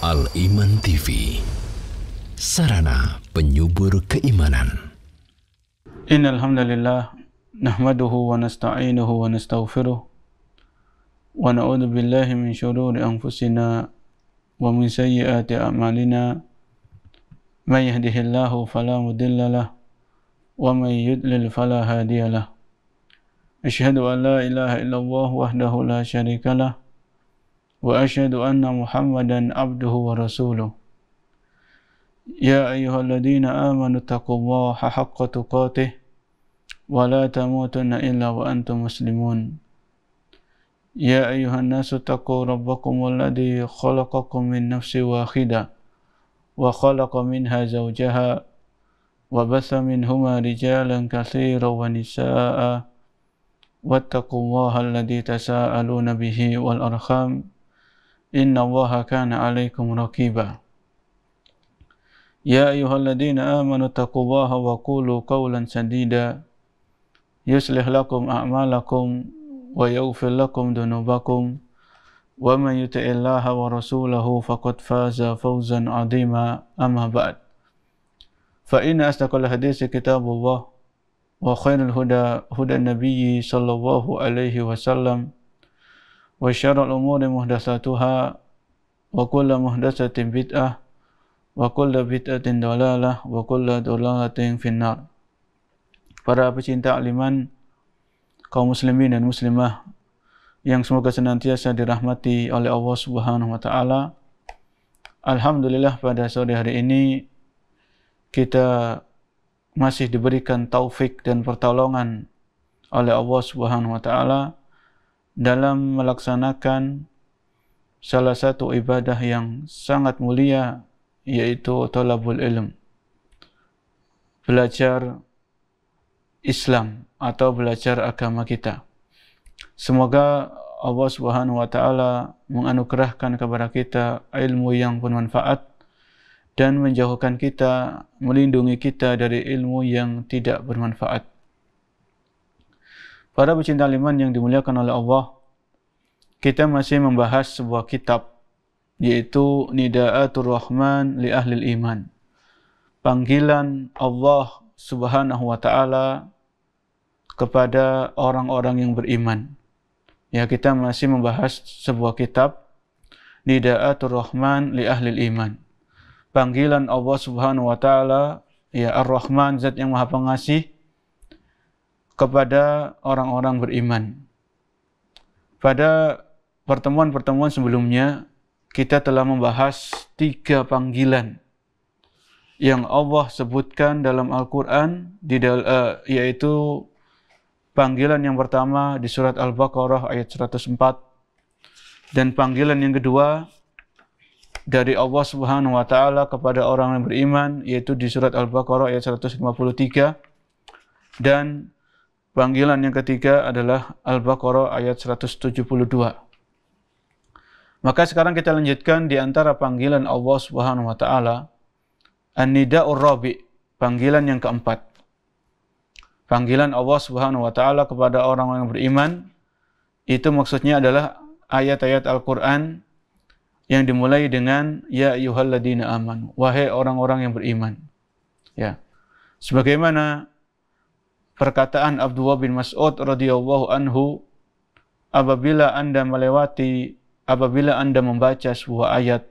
Al-Iman TV, sarana penyubur keimanan. Innal hamdalillah nahmaduhu wa nasta'inuhu wa nastaghfiruh wa na'udzu billahi min shururi anfusina wa min sayyiati a'malina. May yahdihillahu fala mudilla lahu wa may yudlil fala hadiya lahu. Asyhadu an la ilaha illallah wahdahu la syarika lahu wa asyhadu anna Muhammadan abduhu wa rasuluh. Ya ayyuhalladzina amanu taqullaha haqqa tuqatih wa la tamutunna illa wa antum muslimun. Ya ayyuhan nasu taqu rabbakumul ladzi khalaqakum min nafsin wahidah wa khalaqa minha zawjaha wa batha minhuma rijalan katsiran wa nisaa'a wattaqullaha alladzi tasaaluna bihi wal arham inna Allaha kana 'alaikum raqiba. Ya ayyuhalladzina amanu taqullaha wa qulu qawlan sadida yuslih lakum a'malakum wa yaghfir lakum dhunubakum wa man yuti'illaha wa rasulahu faqad faza fawzan 'azima. Amma ba'd. Fa inna asdaqal haditsi kitabullah wa khairul huda huda nabiyyi sallallahu alaihi wasallam wa syarrul umuri muhdatsatuha wa kullu muhdatsatin bid'ah wa kullu bid'atin dhalalah wa kullu dhalalatin finnar. Para pecinta aliman, kaum muslimin dan muslimah yang semoga senantiasa dirahmati oleh Allah Subhanahu wa taala. Alhamdulillah, pada sore hari ini kita masih diberikan taufik dan pertolongan oleh Allah Subhanahu wa taala dalam melaksanakan salah satu ibadah yang sangat mulia, yaitu thalabul ilm, belajar Islam atau belajar agama kita. Semoga Allah Subhanahu wa taala menganugerahkan kepada kita ilmu yang bermanfaat dan menjauhkan kita, melindungi kita dari ilmu yang tidak bermanfaat. Para pecinta iman yang dimuliakan oleh Allah, kita masih membahas sebuah kitab, yaitu Nida'atul Rahman li Ahlil Iman, panggilan Allah Subhanahu wa taala kepada orang-orang yang beriman. Ya, kita masih membahas sebuah kitab Nida'atul Rahman li Ahlil Iman, panggilan Allah Subhanahu wa taala, ya Ar-Rahman, zat yang Maha Pengasih, kepada orang-orang beriman. Pada pertemuan-pertemuan sebelumnya kita telah membahas 3 panggilan yang Allah sebutkan dalam Al-Quran, yaitu panggilan yang pertama di surat Al-Baqarah ayat 104, dan panggilan yang kedua dari Allah Subhanahu wa taala kepada orang yang beriman, yaitu di surat Al-Baqarah ayat 153, dan panggilan yang ketiga adalah Al-Baqarah ayat 172. Maka sekarang kita lanjutkan di antara panggilan Allah Subhanahu wa taala, An-Nida'ur Rabi', panggilan yang keempat. Panggilan Allah Subhanahu wa taala kepada orang yang beriman itu maksudnya adalah ayat-ayat Al-Qur'an yang dimulai dengan ya ayyuhalladzina amanu, wahai orang-orang yang beriman. Ya. Sebagaimana perkataan Abdullah bin Mas'ud radhiyallahu anhu, apabila Anda membaca sebuah ayat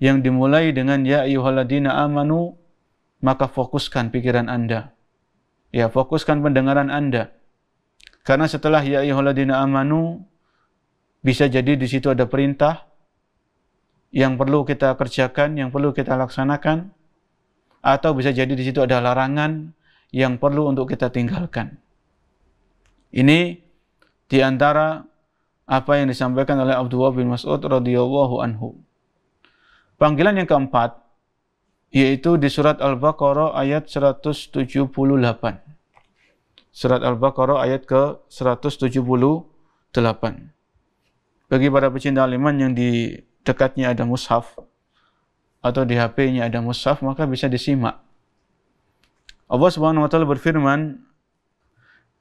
yang dimulai dengan ya ayyuhalladzina amanu, maka fokuskan pikiran Anda. Ya, fokuskan pendengaran Anda. Karena setelah ya ayyuhalladzina amanu, bisa jadi di situ ada perintah yang perlu kita kerjakan, yang perlu kita laksanakan, atau bisa jadi di situ ada larangan yang perlu untuk kita tinggalkan. Ini di antara apa yang disampaikan oleh Abdullah bin Mas'ud radhiyallahu anhu. Panggilan yang keempat yaitu di surat Al-Baqarah ayat 178. Surat Al-Baqarah ayat ke-178. Bagi para pecinta iman yang di dekatnya ada mushaf atau di HP-nya ada mushaf, maka bisa disimak. Allah Subhanahu wa taala berfirman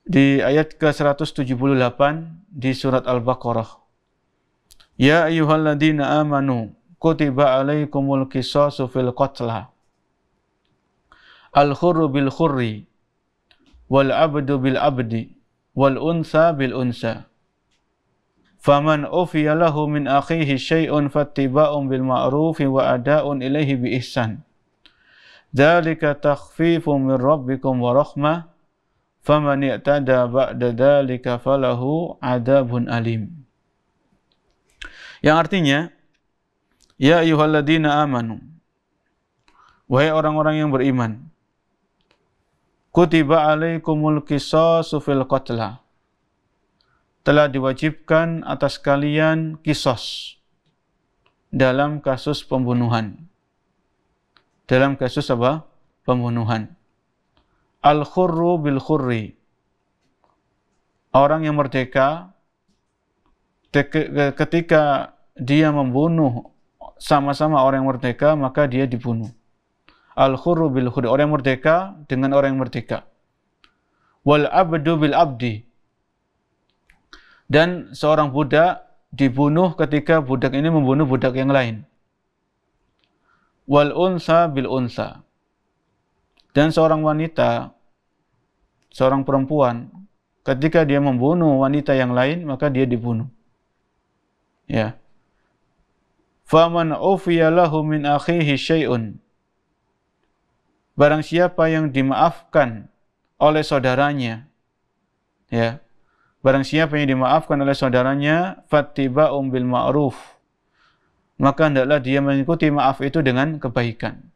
di ayat ke-178 di surat Al-Baqarah. Ya ayyuhalladzina amanu kutiba alaikumul qisasu fil qatla. Al-khurru bil khurri wal abdu bil abdi wal unsa bil unsa. Faman ufiya lahu min akhihi syai'un fattiba'un bil ma'rufi wa ada'un ilaihi bi ihsan. Dzalika takhfifun min rabbikum wa rahmah. Faman i'tada ba'da dzalika falahu adzabun alim. Yang artinya, ya ayyuhalladzina amanu, wahai orang-orang yang beriman, kutiba alaikumul qisasu fil qatla, telah diwajibkan atas kalian qisas dalam kasus pembunuhan. Dalam kasus apa? Pembunuhan. Al-khurru bil khurri, orang yang merdeka ketika dia membunuh sama-sama orang yang merdeka, maka dia dibunuh. Al-khurru bil khurri, orang yang merdeka dengan orang yang merdeka. Wal abdu bil abdi, dan seorang budak dibunuh ketika budak ini membunuh budak yang lain. Wal unsa bil unsa, dan seorang wanita, seorang perempuan, ketika dia membunuh wanita yang lain, maka dia dibunuh. Ya. Faman ufiya lahu min akhihi syai'un, barang siapa yang dimaafkan oleh saudaranya, ya, barang siapa yang dimaafkan oleh saudaranya, fattiba'um bil ma'ruf, maka hendaklah dia mengikuti maaf itu dengan kebaikan.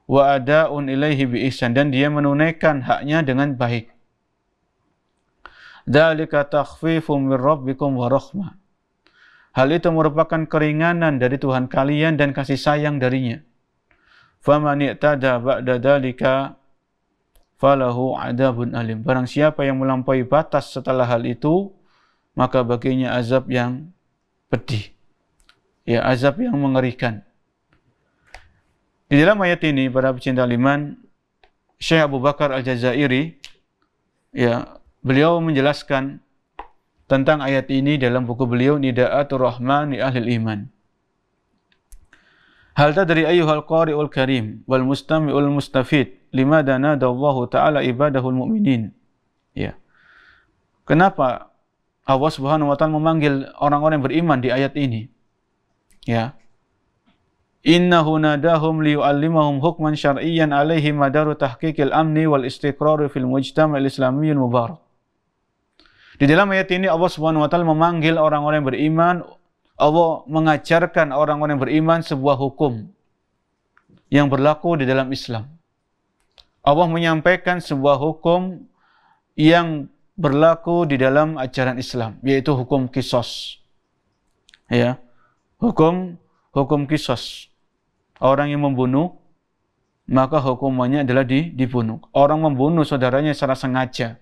Wa ada'un ilaihi bi ihsan, dan dia menunaikan haknya dengan baik. Dzalika takhfifun min rabbikum wa rahmah, hal itu merupakan keringanan dari Tuhan kalian dan kasih sayang darinya. Faman i'tada ba'da dzalika falahu adzabun alim, barang siapa yang melampaui batas setelah hal itu, maka baginya azab yang pedih, ya, azab yang mengerikan. Di dalam ayat ini, para pecinta iman, Syekh Abu Bakar Al-Jazairi, ya, beliau menjelaskan tentang ayat ini dalam buku beliau Nida'atur Rahman li Ahlil Iman. Hal tadri ayyuhal qari'ul karim wal mustami'ul mustafid limada nadallahu ta'ala ibadahul mu'minin. Ya. Kenapa Allah Subhanahu wa taala memanggil orang-orang yang beriman di ayat ini? Ya. Innahu nadahum liyu'allimahum hukman syar'iyyan alaihi madaru tahqiqil amni wal istiqrar fil mujtama'il islamiyyil mubarak. Di dalam ayat ini Allah Subhanahu wa taala memanggil orang-orang yang beriman, Allah mengajarkan orang-orang yang beriman sebuah hukum yang berlaku di dalam Islam. Allah menyampaikan sebuah hukum yang berlaku di dalam ajaran Islam, yaitu hukum qisas. Ya. Hukum qisas. Orang yang membunuh, maka hukumannya adalah dibunuh. Orang membunuh saudaranya secara sengaja,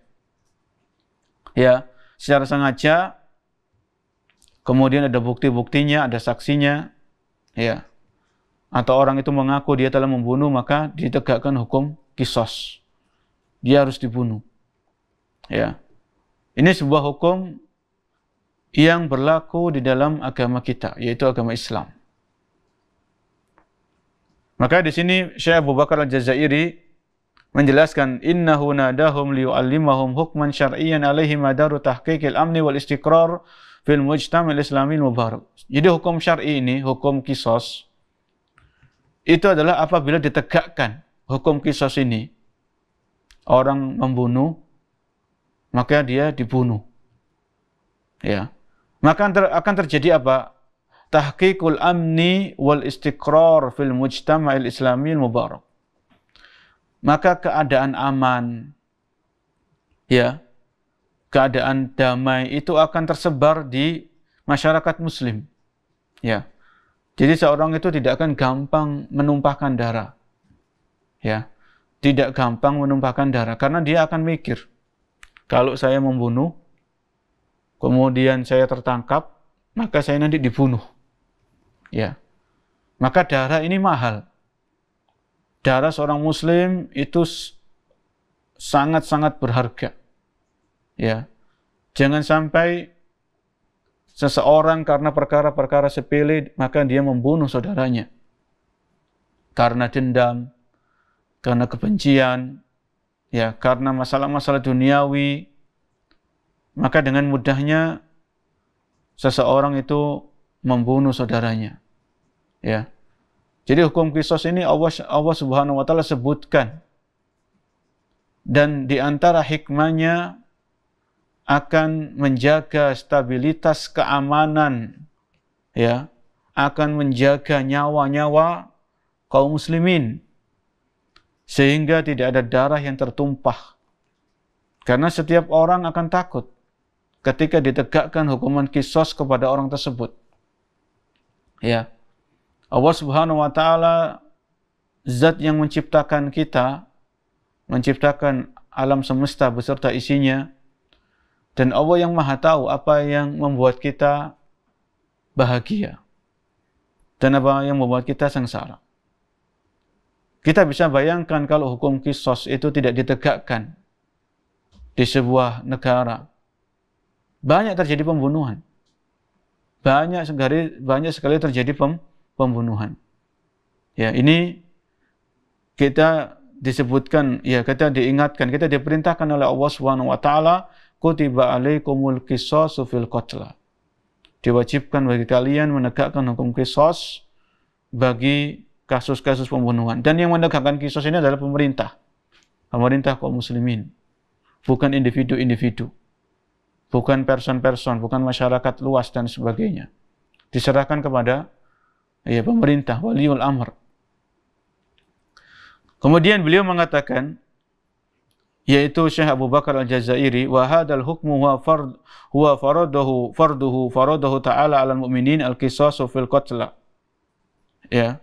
ya, secara sengaja, kemudian ada bukti-buktinya, ada saksinya, ya, atau orang itu mengaku dia telah membunuh, maka ditegakkan hukum qisas. Dia harus dibunuh. Ya. Ini sebuah hukum yang berlaku di dalam agama kita, yaitu agama Islam. Maka di sini Syekh Abu Bakar Al-Jazairi menjelaskan, innahu nadahum liyu'allimahum hukman syar'iyyan alaihi madaru tahqiqil amni wal istiqrar fil mujtama'il islamil mubarak. Jadi hukum syar'i ini, hukum qisas, itu adalah apabila ditegakkan hukum qisas ini, orang membunuh, maka dia dibunuh. Ya. Maka akan terjadi apa? Tahqiqul amni wal istiqrar fil mujtama'il islamil mubarak. Maka keadaan aman, ya, keadaan damai itu akan tersebar di masyarakat muslim. Ya. Jadi seorang itu tidak akan gampang menumpahkan darah. Ya. Tidak gampang menumpahkan darah karena dia akan mikir, kalau saya membunuh, kemudian saya tertangkap, maka saya nanti dibunuh. Ya. Maka darah ini mahal. Darah seorang muslim itu sangat-sangat berharga. Ya. Jangan sampai seseorang karena perkara-perkara sepele, maka dia membunuh saudaranya. Karena dendam, karena kebencian, ya, karena masalah-masalah duniawi, maka dengan mudahnya seseorang itu membunuh saudaranya. Ya. Jadi hukum qisas ini Allah Subhanahu wa taala sebutkan. Dan di antara hikmahnya akan menjaga stabilitas keamanan, ya, akan menjaga nyawa-nyawa kaum muslimin sehingga tidak ada darah yang tertumpah. Karena setiap orang akan takut ketika ditegakkan hukuman qisas kepada orang tersebut. Ya. Allah Subhanahu wa taala zat yang menciptakan kita, menciptakan alam semesta beserta isinya. Dan Allah yang maha tahu apa yang membuat kita bahagia dan apa yang membuat kita sengsara. Kita bisa bayangkan kalau hukum qisas itu tidak ditegakkan di sebuah negara. Banyak terjadi pembunuhan. Banyak sekali terjadi pembunuhan. Ya, ini kita disebutkan, ya, kita diingatkan, kita diperintahkan oleh Allah Subhanahu wa taala, kutiba alaikumul qisasu fil qatla. Diwajibkan bagi kalian menegakkan hukum qisas bagi kasus-kasus pembunuhan. Dan yang menegakkan qisas ini adalah pemerintah. Pemerintah kaum muslimin. Bukan individu-individu. Bukan person-person, bukan masyarakat luas dan sebagainya. Diserahkan kepada, ya, pemerintah, waliul amr. Kemudian beliau mengatakan, yaitu Syekh Abu Bakar Al-Jazairi, wa hadzal hukmu huwa faradahu ta'ala 'alal mu'minin al-qisasu fil qatla. Ya.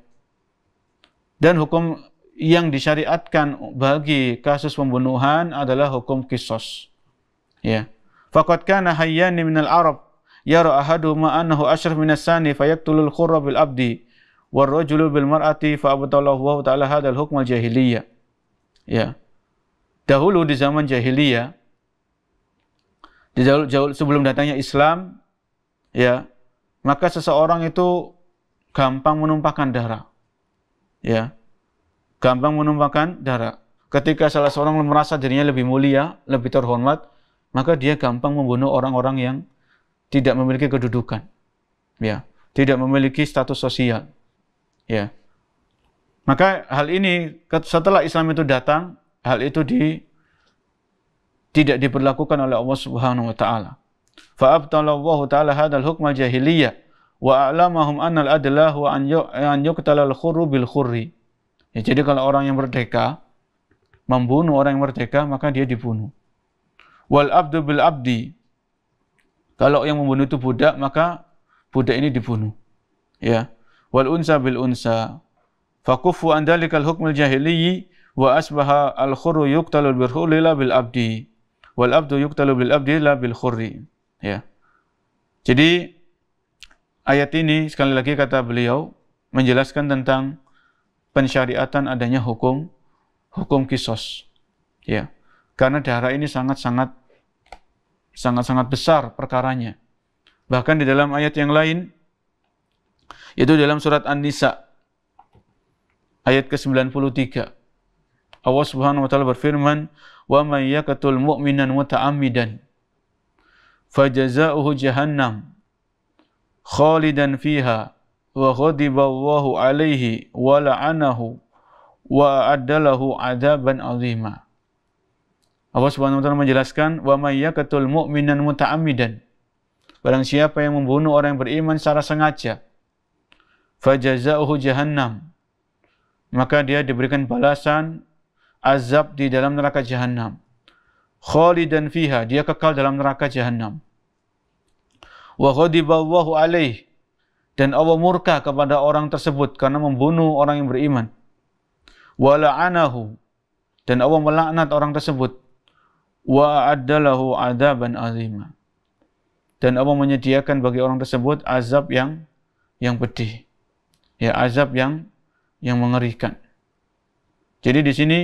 Dan hukum yang disyariatkan bagi kasus pembunuhan adalah hukum qisas. Ya. Faqad kana hayyani minal Arab yara ahaduhuma annahu ashraf minas sani fayaqtulul khurra bil abdi war rajulu bil mar'ati fa abtalahu ta'ala hadzal hukm al-jahiliyah. Ya. Dahulu di zaman jahiliyah, jauh sebelum datangnya Islam, ya, maka seseorang itu gampang menumpahkan darah. Ya. Gampang menumpahkan darah. Ketika salah seorang merasa dirinya lebih mulia, lebih terhormat, maka dia gampang membunuh orang-orang yang tidak memiliki kedudukan. Ya, tidak memiliki status sosial. Ya. Maka hal ini setelah Islam itu datang, hal itu tidak diberlakukan oleh Allah Subhanahu wa taala. Fa abtalallahu ta'ala hadzal hukm al-jahiliyah wa a'lamahum anna al-adla wa an yuqtala al-khurru bil khurri. Ya, jadi kalau orang yang merdeka membunuh orang yang merdeka, maka dia dibunuh. Wal abdu bil abdi. Kalau yang membunuh itu budak, maka budak ini dibunuh. Ya. Wal unsa bil unsa. Fakufu an dalikal hukm al-jahiliyyi wa asbaha al-khurru yuqtalu bil khurri la bil abdi wal abdu yuqtalu bil abdi la bil khurri. Ya. Jadi ayat ini sekali lagi kata beliau menjelaskan tentang pensyariatan adanya hukum qisas. Ya. Karena darah ini sangat-sangat besar perkaranya. Bahkan di dalam ayat yang lain, yaitu dalam surat An-Nisa ayat ke-93. Allah Subhanahu wa taala berfirman, "Wa may yaqtul mu'minan muta'ammidan fajazaohu jahannam khalidan fiha wa ghadiba Allahu 'alaihi wa la'anahu wa a'addalahu 'adzaban 'azima." Allah Subhanahu wa taala menjelaskan, "Wa may yaqtul mu'minan muta'ammidan." Barang siapa yang membunuh orang yang beriman secara sengaja, fajazaohu jahannam, maka dia diberikan balasan azab di dalam neraka jahanam. Khalidan fiha, dia kekal dalam neraka jahanam. Wa ghadiballahu alaih, dan Allah murka kepada orang tersebut karena membunuh orang yang beriman. Wa la'anahu, dan Allah melaknat orang tersebut. Wa addalahu adzaban azima, dan Allah menyediakan bagi orang tersebut azab yang pedih. Ya, azab yang mengerikan. Jadi di sini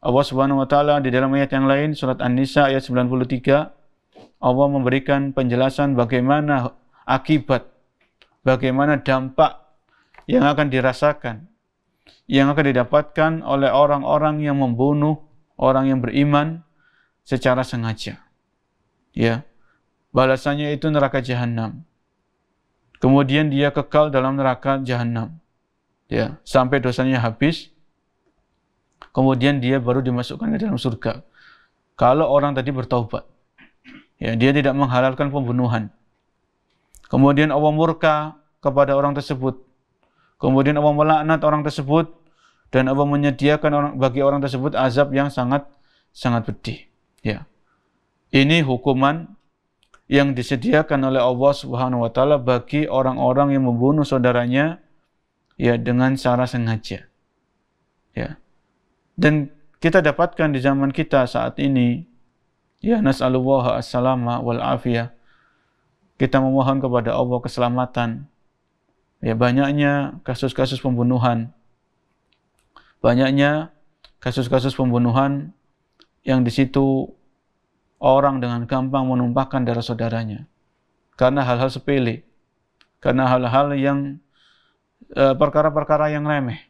Allah Subhanahu wa taala di dalam ayat yang lain surat An-Nisa ayat 93 Allah memberikan penjelasan bagaimana akibat, bagaimana dampak yang akan dirasakan, yang akan didapatkan oleh orang-orang yang membunuh orang yang beriman secara sengaja. Ya, balasannya itu neraka jahanam. Kemudian dia kekal dalam neraka jahanam. Ya, sampai dosanya habis. Kemudian dia baru dimasukkan ke dalam surga. Kalau orang tadi bertaubat. Ya, dia tidak menghalalkan pembunuhan. Kemudian Allah murka kepada orang tersebut. Kemudian Allah melaknat orang tersebut dan Allah menyediakan bagi orang tersebut azab yang sangat pedih. Ya. Ini hukuman yang disediakan oleh Allah Subhanahu wa taala bagi orang-orang yang membunuh saudaranya ya dengan cara sengaja. Ya. Dan kita dapatkan di zaman kita saat ini ya, nas'alullah as-salama wal afiyah. Kita memohon kepada Allah keselamatan. Ya, banyaknya kasus-kasus pembunuhan. Banyaknya kasus-kasus pembunuhan yang di situ orang dengan gampang menumpahkan darah saudaranya. Karena hal-hal sepele. Karena hal-hal yang perkara-perkara yang remeh.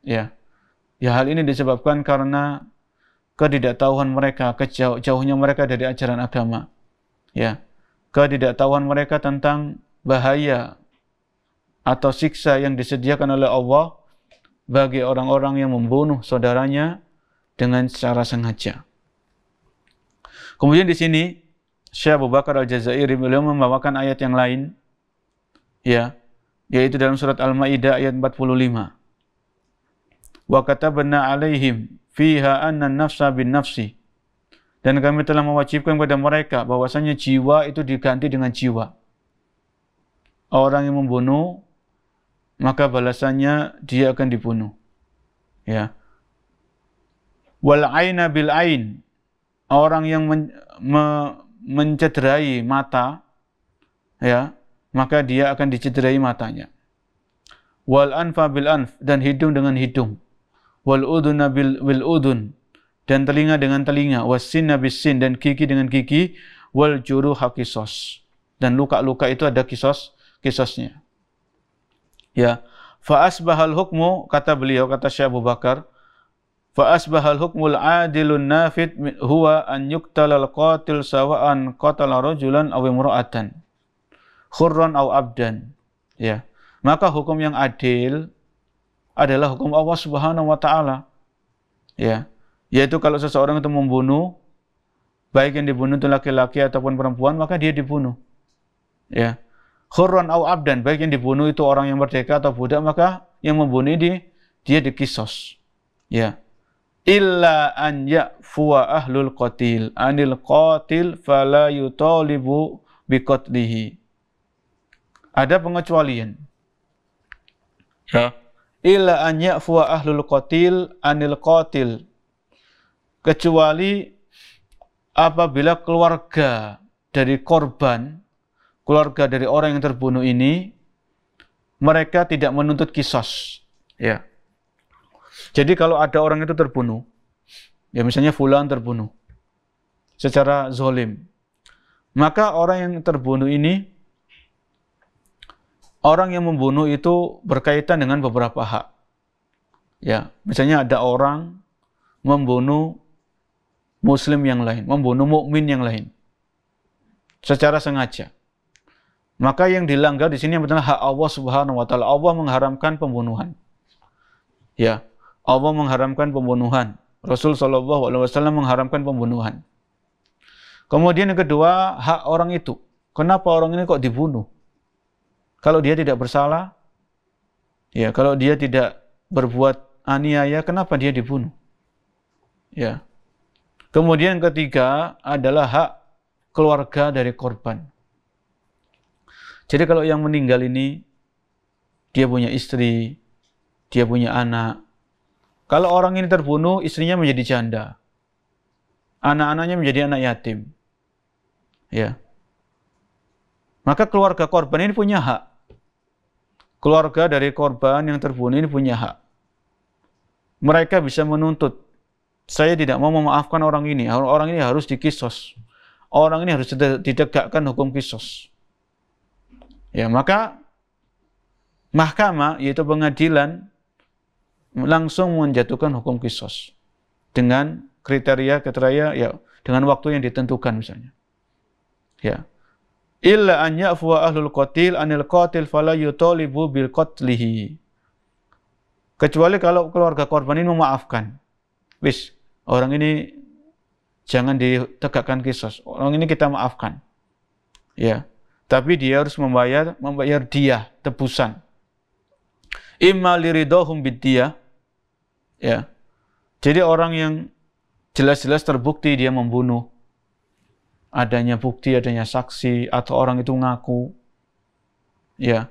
Ya. Ya, hal ini disebabkan karena ketidaktahuan mereka, jauhnya mereka dari ajaran agama. Ya. Ketidaktahuan mereka tentang bahaya atau siksa yang disediakan oleh Allah bagi orang-orang yang membunuh saudaranya dengan secara sengaja. Kemudian di sini Syekh Abu Bakar Al-Jazairi beliau membawakan ayat yang lain, ya, yaitu dalam surat Al-Maidah ayat 45. Wa katabna 'alaihim fiha anna an-nafsa bin-nafsi. Dan kami telah mewajibkan kepada mereka bahwasanya jiwa itu diganti dengan jiwa. Orang yang membunuh, maka balasannya dia akan dibunuh. Ya. Wal aina bil ain. Orang yang mencederai mata, ya, maka dia akan dicederai matanya. Wal anfa bil anf, dan hidung dengan hidung. Wal udhuna bil udhun, dan telinga dengan telinga. Wassinna bis sin, dan gigi dengan gigi. Wal juruha qisas, dan luka-luka itu ada qisasnya. Ya, fa asbahal hukmu, kata beliau, kata Syekh Abu Bakar, fa asbahal hukmul adilun nafid huwa an yuqtalal qatil sawa'an qatala rajulan aw imra'atan khurran aw abdan. Ya, maka hukum yang adil adalah hukum Allah Subhanahu wa taala. Ya, yaitu kalau seseorang itu membunuh, baik yang dibunuh itu laki-laki ataupun perempuan, maka dia dibunuh. Ya. Khurran au abdan, baik yang dibunuh itu orang yang merdeka atau budak, maka yang membunuh dia dikisos. Ya. Illa an ya'fuwa ahlul qatil anil qatil fala yutalibu biqatlihi. Ada pengecualian. Ya. Illa an ya'fuwa ahlul qatil anil qatil. Kecuali apabila keluarga dari korban, keluarga dari orang yang terbunuh ini, mereka tidak menuntut kisos. Ya. Jadi kalau ada orang itu terbunuh, ya misalnya fulan terbunuh secara zolim, maka orang yang terbunuh ini, orang yang membunuh itu berkaitan dengan beberapa hak. Ya, misalnya ada orang membunuh muslim yang lain, membunuh mukmin yang lain secara sengaja. Maka yang dilanggar di sini adalah hak Allah Subhanahu wa taala. Allah mengharamkan pembunuhan. Ya, Allah mengharamkan pembunuhan. Rasul sallallahu alaihi wasallam mengharamkan pembunuhan. Kemudian yang kedua, hak orang itu. Kenapa orang ini kok dibunuh? Kalau dia tidak bersalah, ya, kalau dia tidak berbuat aniaya, kenapa dia dibunuh? Ya. Kemudian yang ketiga adalah hak keluarga dari korban. Jadi kalau yang meninggal ini, dia punya istri, dia punya anak. Kalau orang ini terbunuh, istrinya menjadi janda. Anak-anaknya menjadi anak yatim. Ya. Maka keluarga korban ini punya hak. Keluarga dari korban yang terbunuh ini punya hak. Mereka bisa menuntut, saya tidak mau memaafkan orang ini harus dikisos. orang ini harus ditegakkan hukum qisas. Ya, maka mahkamah yaitu pengadilan langsung menjatuhkan hukum qisas dengan kriteria ya dengan waktu yang ditentukan misalnya. Ya. Illa an ya'fuwa ahlul qatil anil qatil fala yutalibu bil qatlihi. Kecuali kalau keluarga korban ini memaafkan. Wis, orang ini jangan ditegakkan qisas. Orang ini kita maafkan. Ya. Tapi dia harus membayar diyah, tebusan. Imma liridahum bidiyah. Ya. Jadi orang yang jelas-jelas terbukti dia membunuh, adanya bukti, adanya saksi, atau orang itu ngaku, ya,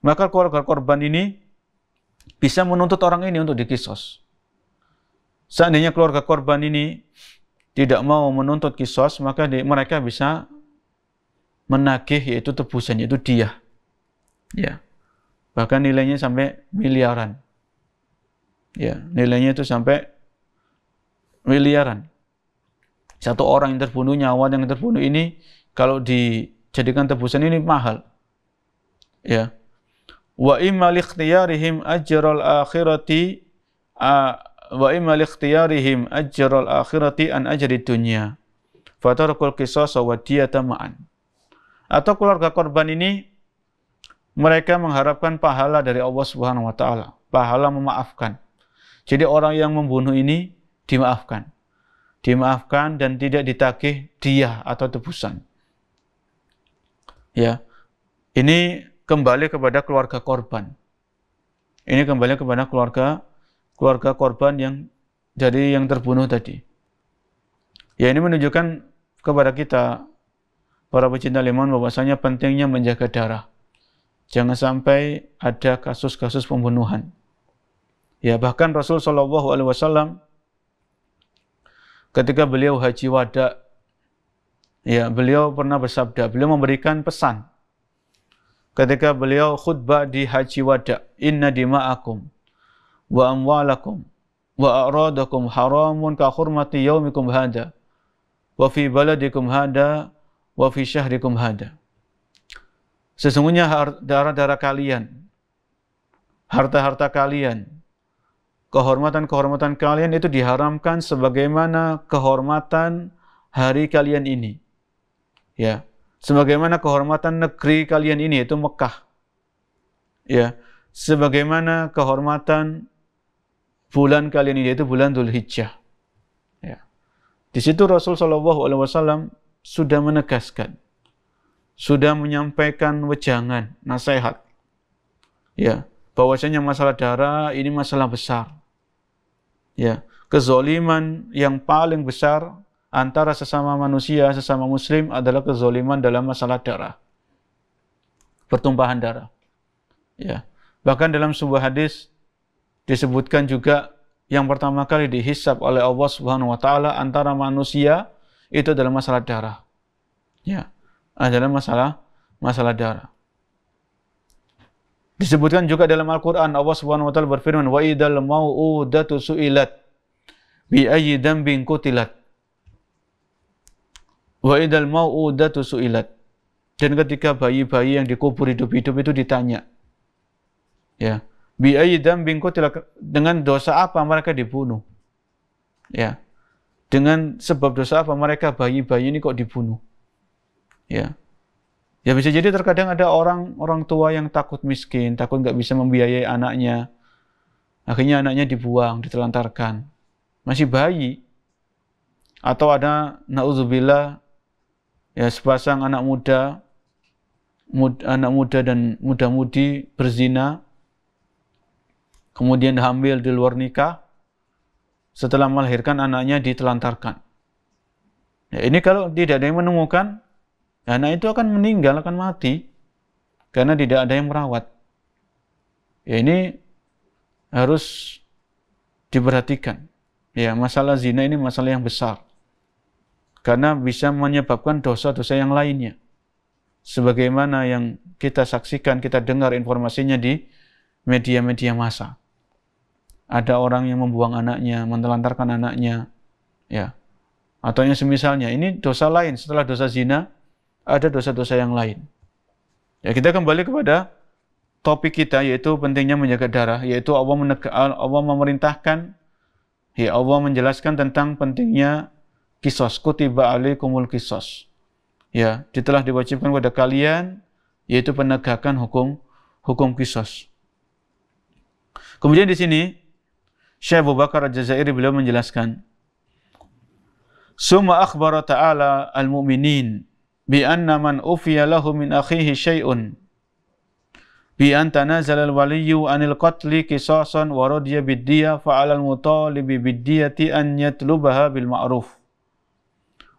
maka keluarga korban ini bisa menuntut orang ini untuk dikisos. Seandainya keluarga korban ini tidak mau menuntut kisos, maka mereka bisa menagih yaitu tebusan, yaitu diyah, ya, bahkan nilainya sampai miliaran. Ya, nilainya itu sampai miliaran. Satu orang yang terbunuh, nyawa yang terbunuh ini kalau dijadikan tebusan ini mahal. Ya. Wa imma likhtiyarihim ajral akhirati an ajri dunya. Fatarqul qisas wa diyata ma'an. Atau keluarga korban ini mereka mengharapkan pahala dari Allah Subhanahu wa taala, pahala memaafkan. Jadi orang yang membunuh ini dimaafkan dan tidak ditagih diyah atau tebusan. Ya, ini kembali kepada keluarga korban. Ini kembali kepada keluarga korban yang terbunuh tadi. Ya, ini menunjukkan kepada kita para pecinta liman bahwasanya pentingnya menjaga darah. Jangan sampai ada kasus-kasus pembunuhan. Ya, bahkan Rasul Shallallahu Alaihi Wasallam ketika beliau haji wada, ya, beliau pernah bersabda, beliau memberikan pesan. Ketika beliau khutbah di haji wada, inna dima'akum wa amwalakum wa a'radakum haramun ka hurmati yaumikum hada wa fi baladikum hada wa fi syahrikum hada. Sesungguhnya darah-darah kalian, harta-harta kalian, kehormatan-kehormatan kalian itu diharamkan sebagaimana kehormatan hari kalian ini. Ya, sebagaimana kehormatan negeri kalian ini yaitu Mekah. Ya, sebagaimana kehormatan bulan kalian ini yaitu bulan Dzulhijjah. Ya. Di situ Rasul Shallallahu Alaihi Wasallam sudah menegaskan, sudah menyampaikan wejangan, nasihat. Ya, bahwasanya masalah darah ini masalah besar. Ya, kezoliman yang paling besar antara sesama manusia, sesama muslim adalah kezoliman dalam masalah darah. Pertumpahan darah. Ya. Bahkan dalam sebuah hadis disebutkan juga yang pertama kali dihisab oleh Allah Subhanahu wa taala antara manusia itu adalah masalah darah. Ya, adalah masalah darah. Disebutkan juga dalam Al-Quran, Allah Subhanahu wa taala berfirman, wa idal mau'udatu su'ilat bi ayyi dambin qutilat. Wa idal mau'udatu su'ilat. Dan ketika bayi-bayi yang dikubur hidup-hidup itu ditanya, ya, bi ayyi dambin qutilat, dengan dosa apa mereka dibunuh? Ya. Dengan sebab dosa apa mereka bayi-bayi ini kok dibunuh? Ya. Ya, bisa jadi terkadang ada orang tua yang takut miskin, takut nggak bisa membiayai anaknya. Akhirnya anaknya dibuang, ditelantarkan. Masih bayi. Atau ada, na'udzubillah, ya, sepasang anak muda dan muda-mudi berzina, kemudian hamil di luar nikah, setelah melahirkan anaknya ditelantarkan. Ya, ini kalau tidak ada yang menemukan, anak itu akan meninggal, akan mati karena tidak ada yang merawat. Ya, ini harus diperhatikan. Ya, masalah zina ini masalah yang besar karena bisa menyebabkan dosa-dosa yang lainnya. Sebagaimana yang kita saksikan, kita dengar informasinya di media-media massa. Ada orang yang membuang anaknya, menelantarkan anaknya. Ya. atau yang semisalnya. Ini dosa lain setelah dosa zina, ada dosa-dosa yang lain. Ya, kita kembali kepada topik kita, yaitu pentingnya menjaga darah, yaitu Allah memerintahkan, ya Allah menjelaskan tentang pentingnya qisas, kutiba alaikumul qisas. Ya, telah diwajibkan kepada kalian, yaitu penegakan hukum qisas. Kemudian di sini Syekh Abu Bakar Al-Jazairi beliau menjelaskan, summa akhbara ta'ala al-mu'minin bi anna man ufiya lahu min akhihi syai'un bi an tanazala al-waliyyu anil qatli qisasan wa radiya bid-diyah fa 'alal mutalibi bid-diyati an yatlubaha bil ma'ruf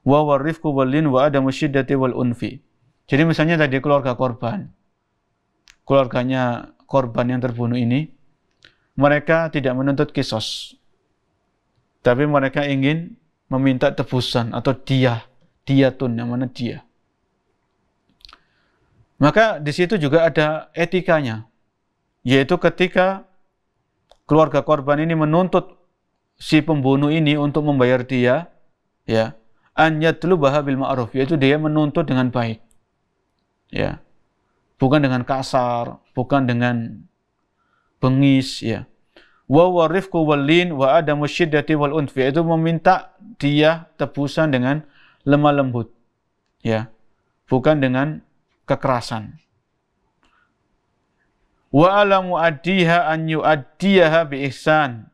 wa warifqu wal lin wa adamu syiddati wal unfi. Jadi misalnya tadi keluarganya korban yang terbunuh ini, mereka tidak menuntut qisas, tapi mereka ingin meminta tebusan atau diyatun, yang mana dia. Maka di situ juga ada etikanya, yaitu ketika keluarga korban ini menuntut si pembunuh ini untuk membayar dia, ya, an yatlubaha bil ma'ruf, yaitu dia menuntut dengan baik, ya, bukan dengan kasar, bukan dengan bengis, ya. Wa warifqu wal lin wa adamu syiddati wal unfi, itu meminta dia tebusan dengan lemah lembut, ya, bukan dengan kekerasan. Wa alamu addiha an yuaddiyaha bi ihsan,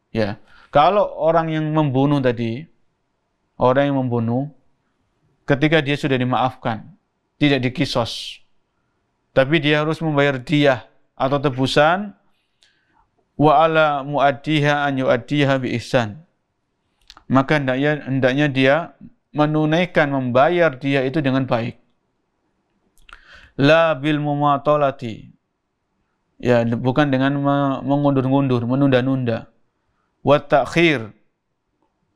ya. Kalau orang yang membunuh tadi, orang yang membunuh, ketika dia sudah dimaafkan, tidak dikisos, tapi dia harus membayar diyah atau tebusan, wa ala muaddiha an yuaddiha bi ihsan, maka hendaknya dia menunaikan, membayar dia itu dengan baik. La bil mumatalati, ya, bukan dengan mengundur-undur, menunda-nunda. Wa ta'khir,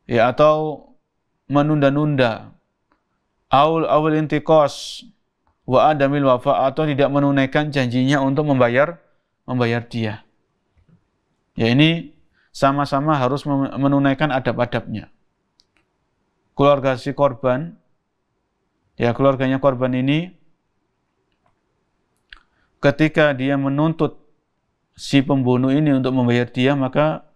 ya, atau menunda-nunda. Awal intiqas wa adamil wafa, atau tidak menunaikan janjinya untuk membayar dia. Ya, ini sama-sama harus menunaikan adab-adabnya. Keluarga si korban, ya, keluarganya korban ini, ketika dia menuntut si pembunuh ini untuk membayar dia, maka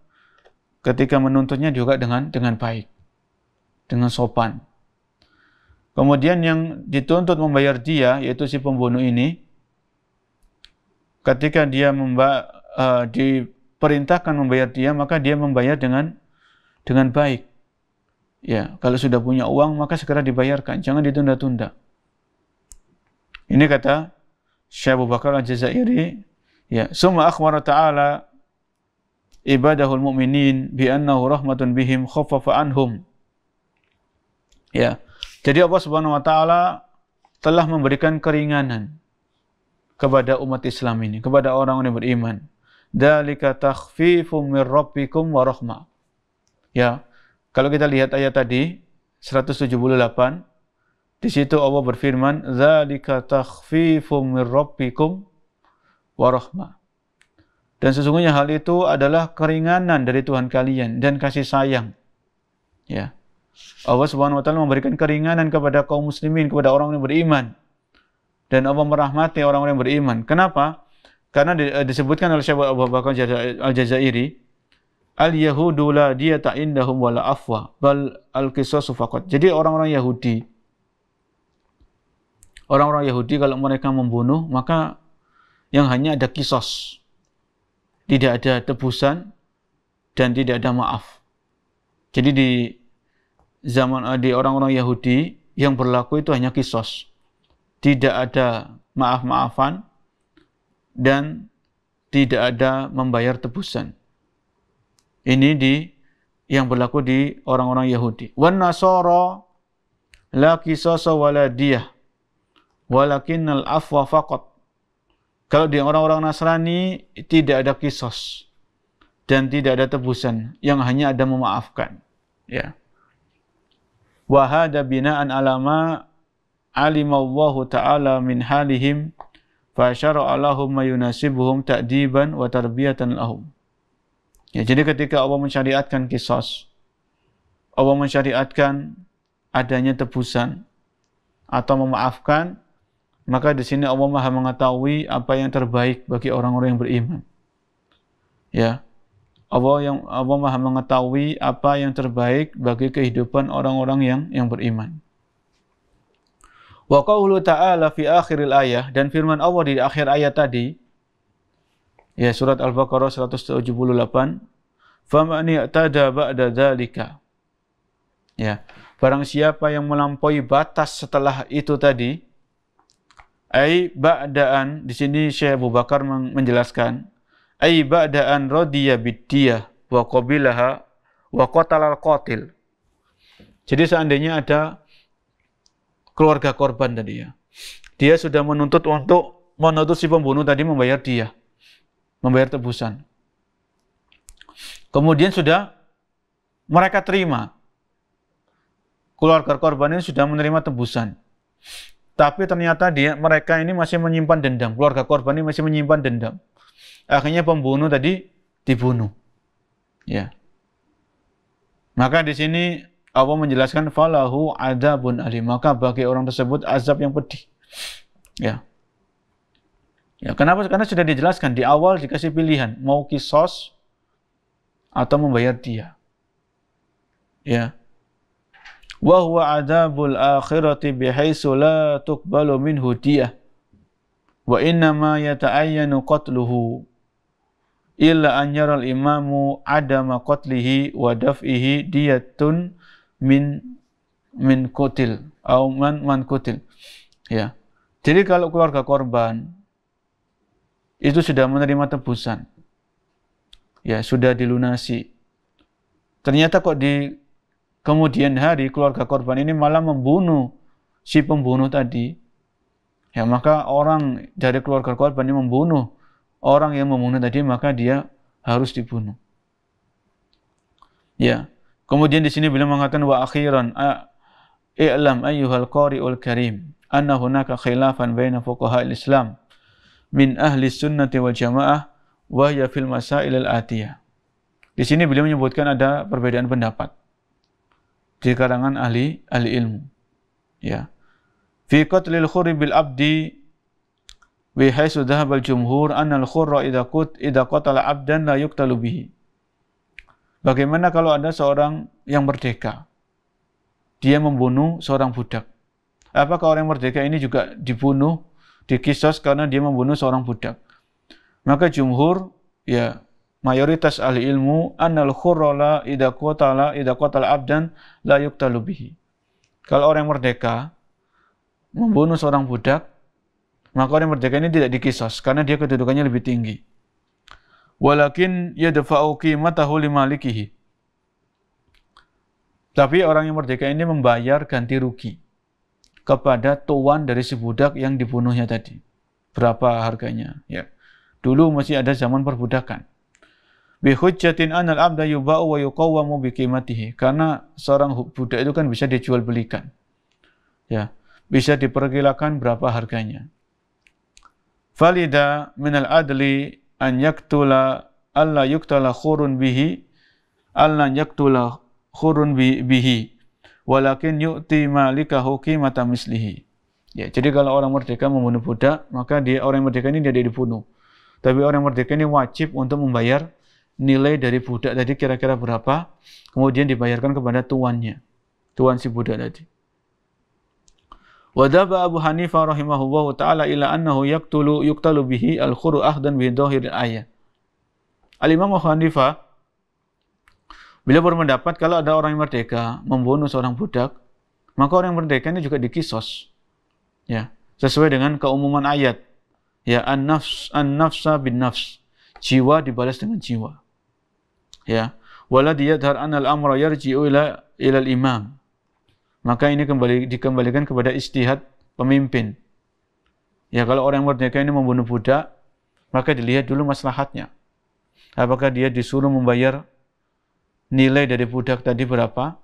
ketika menuntutnya juga dengan baik, dengan sopan. Kemudian yang dituntut membayar dia, yaitu si pembunuh ini, ketika dia diperintahkan membayar dia, maka dia membayar dengan baik. Ya, kalau sudah punya uang maka segera dibayarkan, jangan ditunda-tunda. Ini kata Syekh Abu Bakar Al-Jazairi, ya, summa akhbara ta'ala ibadahul mu'minin bi annahu rahmatun bihim khaffafa anhum. Ya. Jadi Allah Subhanahu wa taala telah memberikan keringanan kepada umat Islam ini, kepada orang-orang yang beriman. Dzalika takhfifum mir rabbikum wa rahmah. Ya, kalau kita lihat ayat tadi 178, di situ Allah berfirman, dzalika takhfifum mir rabbikum wa rahmah. Dan sesungguhnya hal itu adalah keringanan dari Tuhan kalian dan kasih sayang. Ya. Allah Subhanahu wa taala memberikan keringanan kepada kaum muslimin, kepada orang yang beriman. Dan Allah merahmati orang-orang yang beriman. Kenapa? Karena disebutkan oleh Syekh Abu Bakar Al-Jazairi, al-yahudu la diyata indahum wala afwa bal al-qisasu faqat. Jadi orang-orang Yahudi kalau mereka membunuh, maka yang hanya ada qisas, tidak ada tebusan dan tidak ada maaf. Jadi di orang-orang Yahudi yang berlaku itu hanya qisas, tidak ada maaf-maafan dan tidak ada membayar tebusan. Ini yang berlaku di orang-orang Yahudi. Wan nasara la qisasa wala diyah walakinnal afwa faqat. Kalau di orang-orang Nasrani tidak ada qisas dan tidak ada tebusan, yang hanya ada memaafkan, ya. Wa hada bina'an ala ma alimallahu ta'ala min halihim fa syara'a lahum ma yunasibuhum ta'diban wa tarbiyatan lahum. Ya, jadi ketika Allah mensyariatkan qisas, Allah mensyariatkan adanya tebusan atau memaafkan, maka di sini Allah Maha mengetahui apa yang terbaik bagi orang-orang yang beriman. Ya, Allah Maha mengetahui apa yang terbaik bagi kehidupan orang-orang yang beriman. Wa qaulu ta'ala fi akhiril ayah, dan firman Allah di akhir ayat tadi, ya, surat Al-Baqarah 178, faman i'tada ba'da dzalika. Ya, barang siapa yang melampaui batas setelah itu tadi, ai ba'daan, di sini Syekh Abu Bakar menjelaskan, ai ba'daan radiya biddiyah wa qabilaha wa qatalal qatil. Jadi seandainya ada keluarga korban tadi, ya, dia sudah menuntut si pembunuh tadi membayar diyah, membayar tebusan. Kemudian sudah mereka terima, keluarga korban ini sudah menerima tebusan, tapi ternyata mereka ini masih menyimpan dendam, keluarga korban ini masih menyimpan dendam. Akhirnya pembunuh tadi dibunuh. Ya. Maka di sini Allah menjelaskan falahu adzabun alim, maka bagi orang tersebut azab yang pedih. Ya. Ya, kenapa? Karena sudah dijelaskan di awal, dikasih pilihan mau qisas atau membayar diyah. Ya. Wa huwa adzabul akhirati bihaitsu la tuqbalu minhu diyah wa inna ma yata'ayyanu qatluhu illa an yara al-imamu adama qatlihi wa daf'ihi diyatun min qutil atau man qutil. Ya. Jadi kalau keluarga korban itu sudah menerima tebusan, ya, sudah dilunasi, ternyata kok di kemudian hari keluarga korban ini malah membunuh si pembunuh tadi, ya, maka orang dari keluarga korban ini membunuh orang yang membunuh tadi, maka dia harus dibunuh. Ya. Kemudian di sini beliau mengatakan wa akhiran i'lam ayyuhal qari'ul karim anna hunaka khilafan baina fuqaha'il Islam min ahli sunnati wal jamaah wa hiya fil masail al-atiyah. Di sini beliau menyebutkan ada perbedaan pendapat di kalangan ahli ilmu. Ya. Fi qatlil khurri bil abdi wa haitsu dhahaba al-jumhur anna al-khurra idza qatala abdan la yuqtalu bihi. Bagaimana kalau ada seorang yang merdeka, dia membunuh seorang budak? Apakah orang yang merdeka ini juga dibunuh, dikisos karena dia membunuh seorang budak? Maka jumhur, ya, mayoritas ahli ilmu, annal khurra idza qatala abdan la yuqtalu bihi. Kalau orang yang merdeka membunuh seorang budak, maka orang yang merdeka ini tidak dikisos karena dia kedudukannya lebih tinggi. Walakin yadfa'u qimatahu limalikihi. Tapi orang yang merdeka ini membayar ganti rugi kepada tuan dari si budak yang dibunuhnya tadi. Berapa harganya? Ya. Dulu masih ada zaman perbudakan. Bi hujjatin anal abda yuba'u wa yuqawwamu bi qimatihi. Karena seorang budak itu kan bisa dijual belikan. Ya, bisa diperkirakan berapa harganya. Falida minal adli an yaktula alla yuktala khurun bihi alla yaktula khurun bihi walakin yu'ti malikahu qimata mislihi. Ya, jadi kalau orang merdeka membunuh budak, maka orang merdeka ini tidak dibunuh. Tapi orang merdeka ini wajib untuk membayar nilai dari budak tadi kira-kira berapa, kemudian dibayarkan kepada tuannya, tuan si budak tadi. Wadaba Abu Hanifah rahimahullahu ta'ala ila annahu yuktalu bihi al-khuru ahdan bi dhahiril ayat. Al-Imam Abu Hanifah, beliau berpendapat kalau ada orang yang merdeka membunuh seorang budak, maka orang yang merdeka ini juga dikisos. Ya, sesuai dengan keumuman ayat. Ya, an-nafsa bin nafs. Jiwa dibalas dengan jiwa. Ya, wala diyadhar anal amra yarji'u ila al-imam. Maka ini dikembalikan kepada ijtihad pemimpin. Ya, kalau orang merdeka ini membunuh budak, maka dilihat dulu maslahatnya. Apakah dia disuruh membayar nilai dari budak tadi berapa?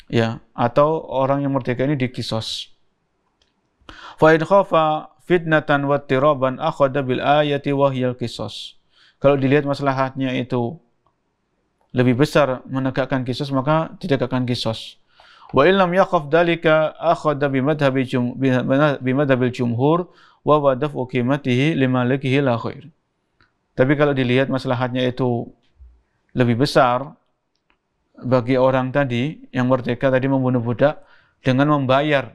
Ya, atau orang yang merdeka ini dikisos. Fa in khafa fitnatan wa tiraban akhadha bil ayati wa hiyal qisas. Kalau dilihat maslahatnya itu lebih besar menegakkan kisos, maka ditegakkan kisos. Wa illam yakhaf dalika akhadha bimadhabil jumhur wa wadaf'u qimatihi limalikihi la khair. Tapi kalau dilihat maslahatnya itu lebih besar bagi orang tadi yang merdeka tadi membunuh budak dengan membayar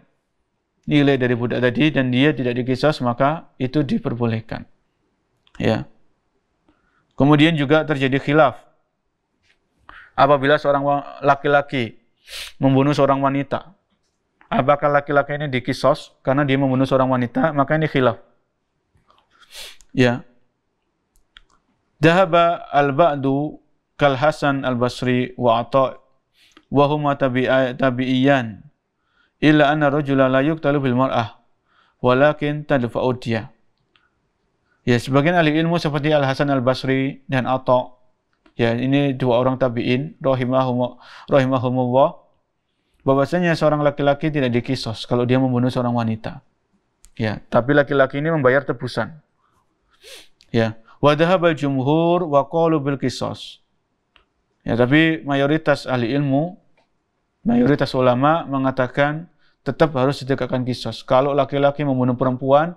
nilai dari budak tadi dan dia tidak dikisos, maka itu diperbolehkan. Ya. Kemudian juga terjadi khilaf apabila seorang laki-laki membunuh seorang wanita. Apakah laki-laki ini dikisos karena dia membunuh seorang wanita? Maka ini khilaf. Ya. Dhahaba al-ba'du kal Hasan al-Basri wa Atha wa huma tabi'iyan illa anna rajula la yuqtalu bil mar'ah walakin tadfa'u diyah. Ya, sebagian ahli ilmu seperti Al-Hasan al-Basri dan Atha, ya, ini dua orang tabi'in rahimahumullah, bahwasanya seorang laki-laki tidak dikisos kalau dia membunuh seorang wanita. Ya, tapi laki-laki ini membayar tebusan. Ya, wa dhahabal jumhur wa qalu bil qisas. Ya, tapi mayoritas ahli ilmu, mayoritas ulama mengatakan tetap harus ditegakkan kisos. Kalau laki-laki membunuh perempuan,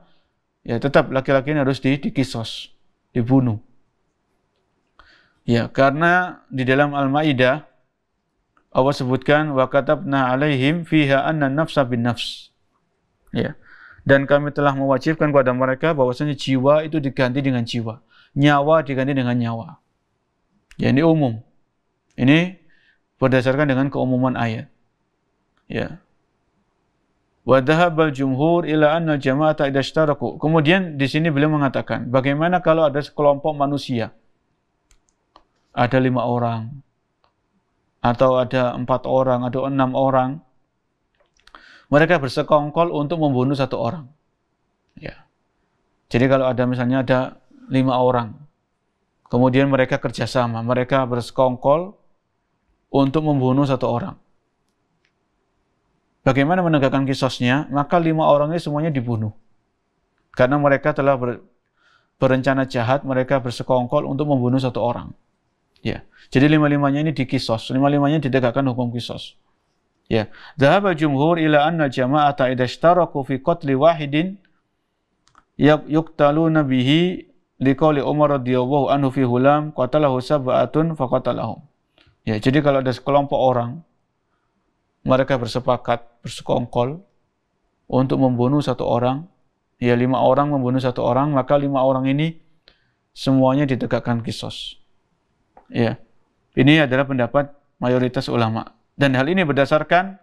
ya tetap laki-laki ini harus dikisos, dibunuh. Ya, karena di dalam Al-Maidah Allah sebutkan wa katabna alaihim fiha anna nafsa bin nafs. Ya. Dan kami telah mewajibkan kepada mereka bahwasanya jiwa itu diganti dengan jiwa, nyawa diganti dengan nyawa. Ya, ini umum. Ini berdasarkan dengan keumuman ayat. Ya. Wa dhahabal jumhur ila anna jama'ata idza ishtaraku. Kemudian di sini beliau mengatakan, bagaimana kalau ada sekelompok manusia? Ada 5 orang, atau ada 4 orang, atau 6 orang. Mereka bersekongkol untuk membunuh 1 orang. Ya. Jadi kalau ada misalnya ada 5 orang, kemudian mereka kerjasama, mereka bersekongkol untuk membunuh 1 orang. Bagaimana menegakkan kisosnya? Maka 5 orang ini semuanya dibunuh. Karena mereka telah berencana jahat, mereka bersekongkol untuk membunuh 1 orang. Ya, jadi 5-5-nya ini dikisos, 5-5-nya ditegakkan hukum kisos. Ya, dhahaba jumhur ila anna jama'ata idza ishtaraku fi qatli wahidin yuqtaluna bihi liqauli Umar radhiyallahu anhu fi hulam qatalahu sab'atun faqatalahum. Ya, jadi kalau ada sekelompok orang mereka bersepakat, bersekongkol untuk membunuh 1 orang, ya 5 orang membunuh 1 orang, maka 5 orang ini semuanya ditegakkan kisos. Ya, ini adalah pendapat mayoritas ulama. Dan hal ini berdasarkan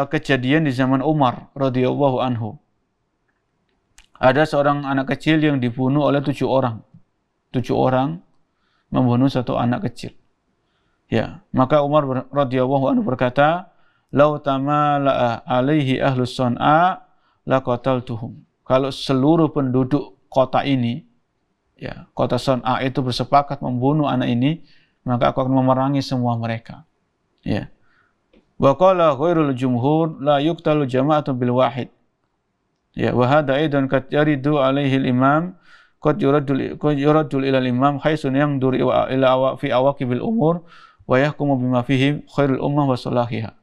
kejadian di zaman Umar radhiyallahu anhu. Ada seorang anak kecil yang dibunuh oleh 7 orang. 7 orang membunuh 1 anak kecil. Ya, maka Umar radhiyallahu anhu berkata, "Lau tamala'a alaihi ahlus Son'a laqataltuhum." Kalau seluruh penduduk kota ini, ya, kota Son'a itu bersepakat membunuh anak ini, maka aku akan memerangi semua mereka. Ya. Wa qala ghairul jumhur la yuqtalu jama'atun bil wahid. Ya, wa hadha aidan qad yaridu alaihi al-imam qad yuraddu ila al-imam haitsu yandur ila fi awaqibil umur wa yahkumu bima fihi khairul ummah wa salahiha.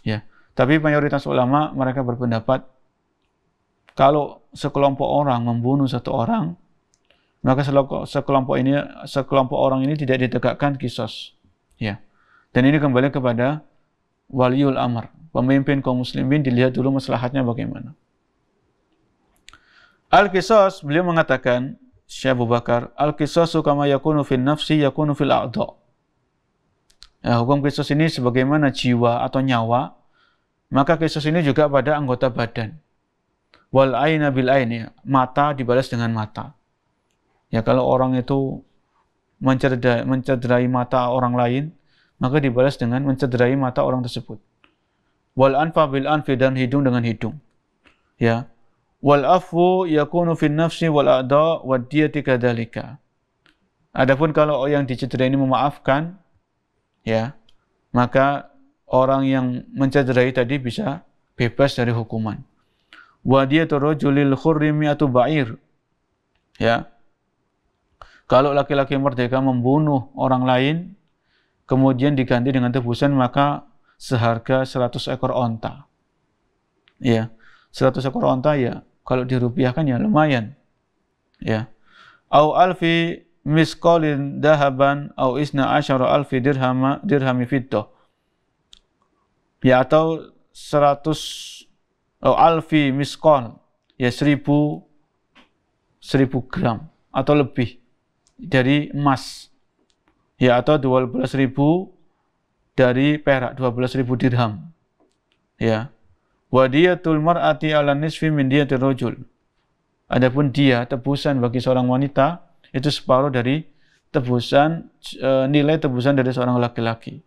Ya. Tapi mayoritas ulama mereka berpendapat kalau sekelompok orang membunuh 1 orang, maka sekelompok orang ini tidak ditegakkan kisos. Ya. Dan ini kembali kepada waliul amr, pemimpin kaum muslimin, dilihat dulu maslahatnya bagaimana. Al-qisas, beliau mengatakan, Syekh Abu Bakar, al-qisasu kama yakunu fil nafsi yakunu fil a'dha. Ya, hukum qisas ini sebagaimana jiwa atau nyawa, maka qisas ini juga pada anggota badan. Wal aina bil aini, mata dibalas dengan mata. Ya, kalau orang itu mencederai mata orang lain, maka dibalas dengan mencederai mata orang tersebut. Wal anfa bil anfi, dan hidung dengan hidung. Ya. Wal afu yakunu fin nafsi wal a'da wad diyati kadzalika. Adapun kalau yang dicederai ini memaafkan, ya, maka orang yang mencederai tadi bisa bebas dari hukuman. Wa diyatu rajulil khurri mi'atu ba'ir. Ya. Kalau laki-laki merdeka membunuh orang lain, kemudian diganti dengan tebusan, maka seharga 100 ekor onta. Ya, 100 ekor onta ya, kalau dirupiahkan ya lumayan. Ya. Au alfi misqalin dahaban au isna asyara alfi dirhami fiddah. Ya, atau 100 au alfi misqal, ya 1000 gram atau lebih dari emas. Ya, atau 12.000 dari perak, 12.000 dirham. Ya. Wa diyatul mar'ati 'ala nisfi min diyatir rajul. Adapun dia tebusan bagi seorang wanita itu separuh dari tebusan nilai tebusan dari seorang laki-laki.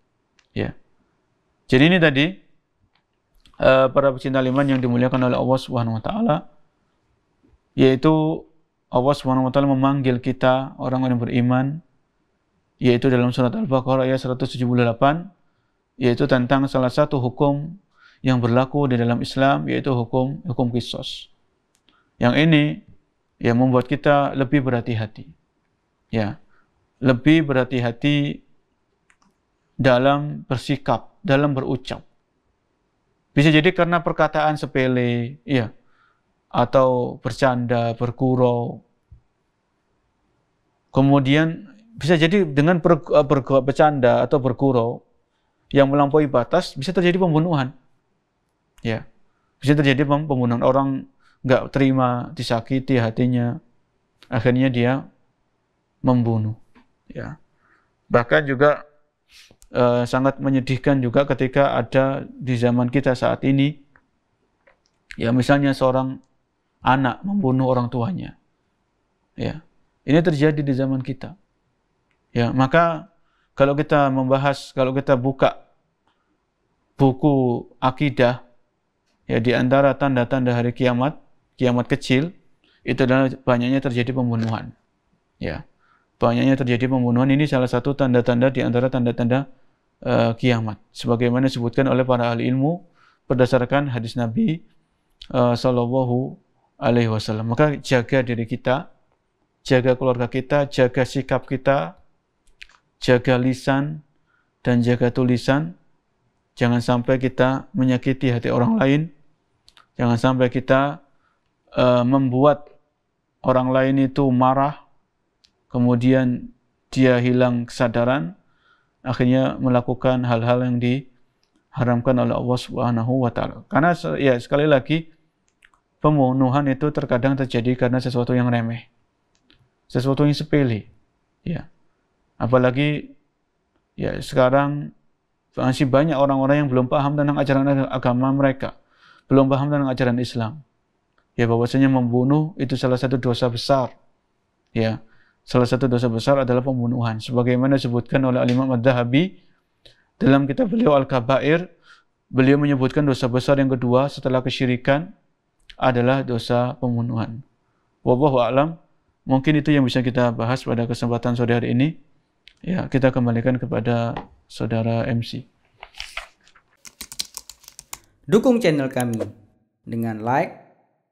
Ya. Jadi ini tadi para pecinta iman yang dimuliakan oleh Allah Subhanahu wa taala, yaitu Allah Subhanahu wa taala memanggil kita orang-orang beriman, yaitu dalam surat Al-Baqarah ayat 178, yaitu tentang salah satu hukum yang berlaku di dalam Islam, yaitu hukum qisas. Yang ini ya membuat kita lebih berhati-hati. Ya, lebih berhati-hati dalam bersikap, dalam berucap. Bisa jadi karena perkataan sepele, ya, atau bercanda, bergurau. Kemudian bisa jadi dengan bercanda atau bergurau yang melampaui batas bisa terjadi pembunuhan. Ya, bisa terjadi pembunuhan. Orang nggak terima, disakiti hatinya, akhirnya dia membunuh. Ya, bahkan juga sangat menyedihkan juga ketika ada di zaman kita saat ini, ya misalnya seorang anak membunuh orang tuanya. Ya, ini terjadi di zaman kita. Ya, maka kalau kita buka buku akidah, ya di antara tanda-tanda hari kiamat kecil, itu adalah banyaknya terjadi pembunuhan. Ya, banyaknya terjadi pembunuhan, ini salah satu tanda-tanda di antara tanda-tanda kiamat. Sebagaimana disebutkan oleh para ahli ilmu berdasarkan hadis Nabi Sallallahu Alaihi Wasallam. Maka jaga diri kita, jaga keluarga kita, jaga sikap kita, jaga lisan dan jaga tulisan. Jangan sampai kita menyakiti hati orang lain. Jangan sampai kita membuat orang lain itu marah, kemudian dia hilang kesadaran, akhirnya melakukan hal-hal yang diharamkan oleh Allah Subhanahu wa taala. Karena ya sekali lagi, pembunuhan itu terkadang terjadi karena sesuatu yang remeh, sesuatu yang sepele. Ya. Apalagi ya sekarang masih banyak orang-orang yang belum paham tentang ajaran agama mereka, belum paham tentang ajaran Islam. Ya, bahwasanya membunuh itu salah satu dosa besar. Ya, salah satu dosa besar adalah pembunuhan. Sebagaimana disebutkan oleh Al-Imam Adz-Dzahabi dalam kitab beliau Al-Kabair, beliau menyebutkan dosa besar yang kedua setelah kesyirikan adalah dosa pembunuhan. Wallahu a'lam. Mungkin itu yang bisa kita bahas pada kesempatan sore hari ini. Ya, kita kembalikan kepada saudara MC. Dukung channel kami dengan like,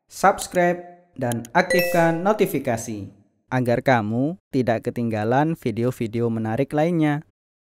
subscribe, dan aktifkan notifikasi agar kamu tidak ketinggalan video-video menarik lainnya.